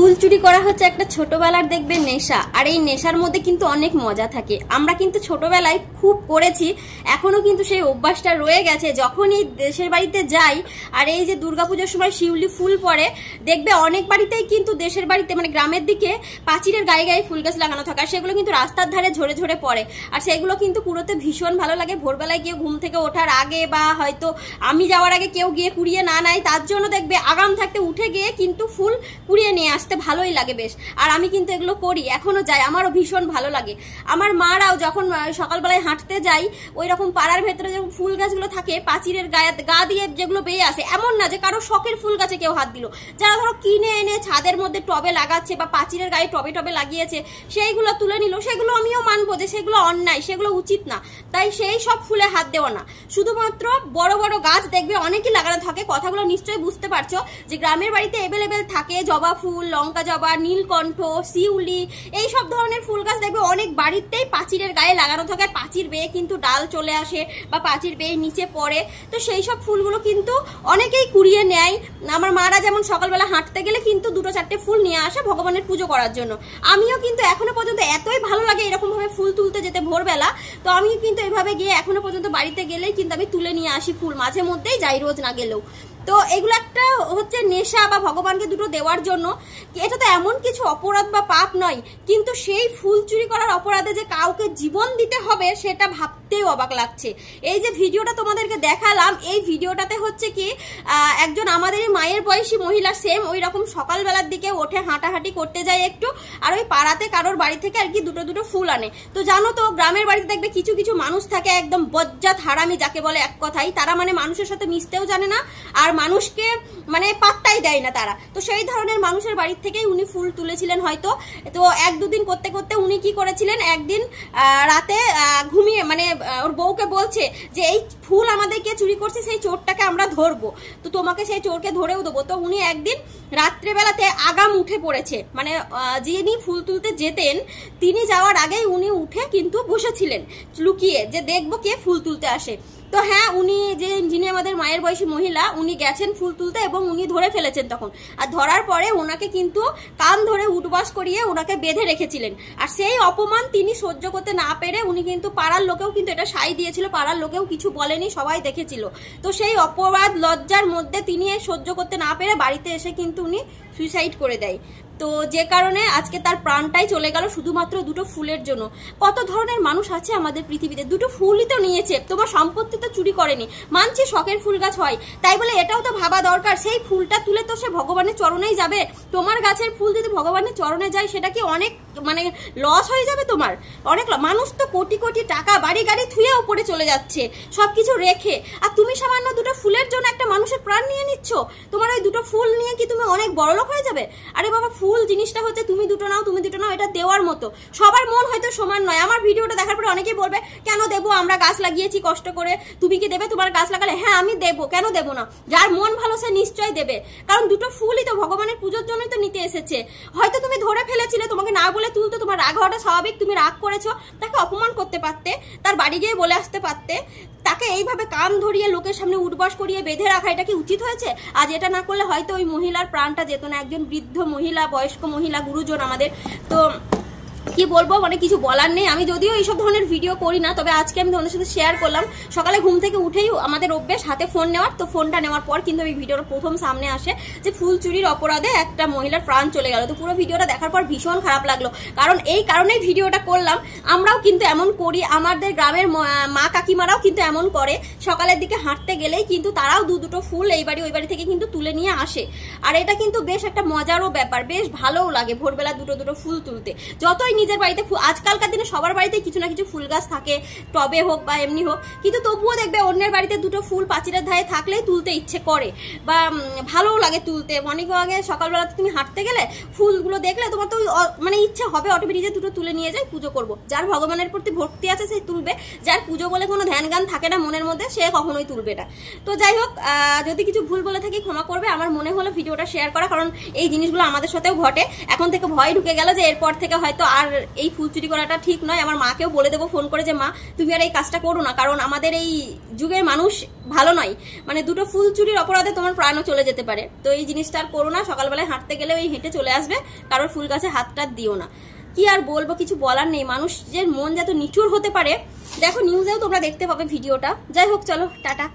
ফুল চুরি করা হচ্ছে একটা ছোটবেলার দেখবে নেশা, আর এই নেশার মধ্যে কিন্তু অনেক মজা থাকে। আমরা কিন্তু ছোটবেলায় খুব করেছি, এখনো কিন্তু সেই অভ্যাসটা রয়ে গেছে। যখনই দেশের বাড়িতে যাই আর এই যে দুর্গাপূজার সময় শিউলি ফুল পড়ে, দেখবে অনেক বাড়িতেই কিন্তু দেশের বাড়িতে মানে গ্রামের দিকে পাঁচিলের গায়ে গায়ে ফুল গাছ লাগানো থাকে, আর সেগুলো কিন্তু রাস্তার ধারে ঝরে ঝরে পড়ে, আর সেগুলো কিন্তু কুড়োতে ভীষণ ভালো লাগে। ভোরবেলায় গিয়ে ঘুম থেকে ওঠার আগে বা হয়তো আমি যাওয়ার আগে কেউ গিয়ে কুড়িয়ে না নেয়, তার জন্য দেখবে আগাম থাকতে উঠে গিয়ে কিন্তু ফুল কুড়িয়ে নিয়ে আসতে ভালোই লাগে বেশ। আর আমি কিন্তু এগুলো করি, এখনো যাই, আমারও ভীষণ ভালো লাগে। আমার মারাও যখন সকালবেলায় হাঁটতে যাই, ওই রকম পাড়ার ভেতরে যে ফুল গাছগুলো থাকে পাঁচিলের গা দিয়ে যেগুলো বেয়ে আসে, এমন না যে কারো শখের ফুল গাছে কেউ হাত দিল, যারা ধরো কিনে এনে ছাদের মধ্যে টবে লাগাচ্ছে বা পাঁচিলের গায়ে টবে টবে লাগিয়েছে সেইগুলো তুলে নিল, সেগুলো আমিও মানবো যে সেগুলো অন্যায়, সেগুলো উচিত না। তাই সেই সব ফুলে হাত দেওয়া না, শুধুমাত্র বড় বড় গাছ দেখবে অনেকই লাগানো থাকে। কথাগুলো নিশ্চয়ই বুঝতে পারছো যে গ্রামের বাড়িতে অ্যাভেলেবেল থাকে জবা ফুল, লঙ্কা জবা, নীলকণ্ঠ, শিউলি, এই সব ধরনের ফুল গাছ দেখবে অনেক বাড়িতেই পাঁচিলের গায়ে লাগানো থাকে। পাঁচির বেয়ে কিন্তু ডাল চলে আসে বা পাঁচির বেয়ে নিচে পড়ে, তো সেই সব ফুলগুলো কিন্তু অনেকেই কুড়িয়ে নেয়। আমার মারা যেমন সকালবেলা হাঁটতে গেলে কিন্তু দুটো চারটে ফুল নিয়ে আসে ভগবানের পুজো করার জন্য। আমিও কিন্তু এখনো পর্যন্ত এতই ভালো লাগে এরকম ভাবে ফুল তুলতে যেতে ভোরবেলা, তো আমি কিন্তু এইভাবে গিয়ে এখনো পর্যন্ত বাড়িতে গেলেই কিন্তু আমি তুলে নিয়ে আসি ফুল, মাঝে মধ্যেই যাই, রোজ না গেলেও। তো এগুলো একটা হচ্ছে নেশা বা ভগবানকে দুটো দেওয়ার জন্য। এটা তো এমন কিছু অপরাধ বা পাপ নয়, কিন্তু সেই ফুল চুরি করার অপরাধে যে কাউকে জীবন দিতে হবে সেটা ভাবতেই অবাক লাগছে। এই যে ভিডিওটা তোমাদেরকে দেখালাম, এই ভিডিওটাতে হচ্ছে কি একজন আমাদেরই মায়ের বয়সী মহিলা সেম ওই রকম সকালবেলার দিকে ওঠে, হাঁটাহাঁটি করতে যায় একটু, আর ওই পাড়াতে কারোর বাড়ি থেকে আর কি দুটো দুটো ফুল আনে। তো জানো তো গ্রামের বাড়িতে দেখবে কিছু কিছু মানুষ থাকে একদম বজ্জাত হারামি, যাকে বলে এক কথাই, তারা মানে মানুষের সাথে মিশতেও জানে না আর মানুষকে মানে পাত্তাই দেয় না তারা। তো সেই ধরনের মানুষের বাড়ি থেকেই উনি ফুল তুলেছিলেন হয়তো। তো এক দুদিন করতে করতে উনি কি করেছিলেন, একদিন রাতে ঘুমিয়ে মানে ওর বউকে বলছে যে এই ফুল আমাদেরকে চুরি করছে, সেই চোরটাকে আমরা ধরবো, তো তোমাকে সেই চোরকে ধরেও দেবো। তো উনি একদিন রাত্রেবেলাতে আগাম উঠে পড়েছে, মানে যিনি ফুল তুলতে যেতেন তিনি যাওয়ার আগেই উনি উঠে কিন্তু বসেছিলেন লুকিয়ে, যে দেখবো কে ফুল তুলতে আসে। তো হ্যাঁ, উনি যিনি আমাদের মায়ের বয়সী মহিলা, উনি গেছেন ফুল তুলতে এবং উনি ধরে ফেলেছেন তখন। আর ধরার পরে ওনাকে কিন্তু কান ধরে উঠবাস করিয়ে ওনাকে বেঁধে রেখেছিলেন। আর সেই অপমান তিনি সহ্য করতে না পেরে উনি কিন্তু পাড়ার লোকেও কিন্তু এটা সাই দিয়েছিল, পাড়ার লোকেও কিছু বলেনি, সবাই দেখেছিল। তো সেই অপবাদ লজ্জার মধ্যে তিনি সহ্য করতে না পেরে বাড়িতে এসে কিন্তু উনি সুইসাইড করে দেয়। তো যে কারণে আজকে তার প্রাণটাই চলে গেল শুধুমাত্র দুটো ফুলের জন্য। কত ধরনের মানুষ আছে আমাদের পৃথিবীতে, দুটো ফুলই তো নিয়েছে, তোমার সম্পত্তি তো চুরি করেনি, মানছি শখের ফুল গাছ হয়, তাই বলে এটাও তো ভাবা দরকার সেই ফুলটা তুলে তো সে ভগবানের চরণেই যাবে। তোমার গাছের ফুল যদি ভগবানের চরণে যায় সেটা কি অনেক মানে লস হয়ে যাবে তোমার? অনেক মানুষ তো কোটি কোটি টাকা বাড়ি গাড়ি থুয়ে উপরে চলে যাচ্ছে সবকিছু রেখে, আর তুমি সামান্য দুটো ফুলের জন্য একটা মানুষের প্রাণ নিয়ে নিচ্ছ। তোমার ওই দুটো ফুল নিয়ে কি তুমি অনেক বড়লোক হয়ে যাবে? আরে বাবা, ফুল জিনিসটা হচ্ছে তুমি দুটো নাও, তুমি দুটো নাও, এটা দেওয়ার মতো। সবার মন হয়তো সমান নয়। আমার ভিডিওটা দেখার পরে অনেকেই বলবে কেন দেবো, আমরা গাছ লাগিয়েছি কষ্ট করে, তুমি কি দেবে? তোমার গাছ লাগালে হ্যাঁ আমি দেবো, কেন দেবো না? যার মন ভালো সে নিশ্চয় দেবে, কারণ দুটো ফুলই তো ভগবানের পুজোর জন্যই তো নিতে এসেছে। হয়তো তুমি ধরে ফেলেছিলে, তোমাকে না বলে তুলতো, তোমার রাগ হওয়াটা স্বাভাবিক, তুমি রাগ করেছো, তাকে অপমান করতে পারতে, তার বাড়ি গিয়ে বলে আসতে পারতে। তাকে এইভাবে কান ধরিয়ে লোকের সামনে উঠবাস করিয়ে বেঁধে রাখা এটা কি উচিত হয়েছে? আজ এটা না করলে হয়তো ওই মহিলার প্রাণটা যেত না। একজন বৃদ্ধ মহিলা, বয়স্ক মহিলা, গুরুজন আমাদের, তো কি বলবো, মানে কিছু বলার নেই। আমি যদিও এইসব ধরনের ভিডিও করি না, তবে আজকে আমি তোমাদের সাথে শেয়ার করলাম। সকালে ঘুম থেকে উঠেই আমাদের অভ্যেস হাতে ফোন নেওয়ার, তো ফোনটা নেওয়ার পর কিন্তু এই ভিডিওর প্রথম সামনে আসে যে ফুল চুরির অপরাধে একটা মহিলার প্রাণ চলে গেল। তো পুরো ভিডিওটা দেখার পর ভীষণ খারাপ লাগলো, কারণ এই কারণেই ভিডিওটা করলাম। আমরাও কিন্তু এমন করি, আমাদের গ্রামের মা কাকিমারাও কিন্তু এমন করে, সকালের দিকে হাঁটতে গেলেই কিন্তু তারাও দুটো ফুল এই বাড়ি ওই বাড়ি থেকে কিন্তু তুলে নিয়ে আসে। আর এটা কিন্তু বেশ একটা মজারও ব্যাপার, বেশ ভালোও লাগে ভোরবেলা দুটো দুটো ফুল তুলতে। যতই নিজের বাড়িতে, আজকালকার দিনে সবার বাড়িতে কিছু না কিছু ফুল গাছ থাকে, টবে হোক বা এমনি হোক, কিন্তু তবুও দেখবে অন্যের বাড়িতে দুটো ফুল পাঁচিলের ধারে থাকলেই তুলতে ইচ্ছে করে বা ভালোও লাগে তুলতে। অনেক আগে সকালবেলা তুমি হাঁটতে গেলে ফুলগুলো দেখলে তোমার তো মানে ইচ্ছে হবে অটোমেটিক যে দুটো তুলে নিয়ে যাই পুজো করব। যার ভগবানের প্রতি ভক্তি আছে সে তুলবে, যার পুজো বলে কোনো ধ্যান জ্ঞান থাকে না মনের মধ্যে সে কখনোই তুলবে না। তো যাই হোক, যদি কিছু ভুল বলে থাকি ক্ষমা করবে। আমার মনে হলো ভিডিওটা শেয়ার করা, কারণ এই জিনিসগুলো আমাদের সাথেও ঘটে। এখন থেকে ভয় ঢুকে গেল যে এরপর থেকে হয়তো আর এই ফুল চুরি করাটা ঠিক নয়। আমার মাকেও বলে দেবো ফোন করে যে মা তুমি আর এই কাজটা করো না, কারণ আমাদের এই যুগের মানুষ ভালো নয়, মানে দুটো ফুল চুরির অপরাধে তোমার প্রাণও চলে যেতে পারে। তো এই জিনিসটা আর করো না, সকালবেলায় হাঁটতে গেলে ওই হেঁটে চলে আসবে, কারোর ফুল গাছে হাতটা দিও না। কি আর বলবো, কিছু বলার নেই, মানুষের মন যত নিঠুর হতে পারে। দেখো নিউজেও তোমরা দেখতে পাবে ভিডিওটা। যাই হোক, চলো টাটা।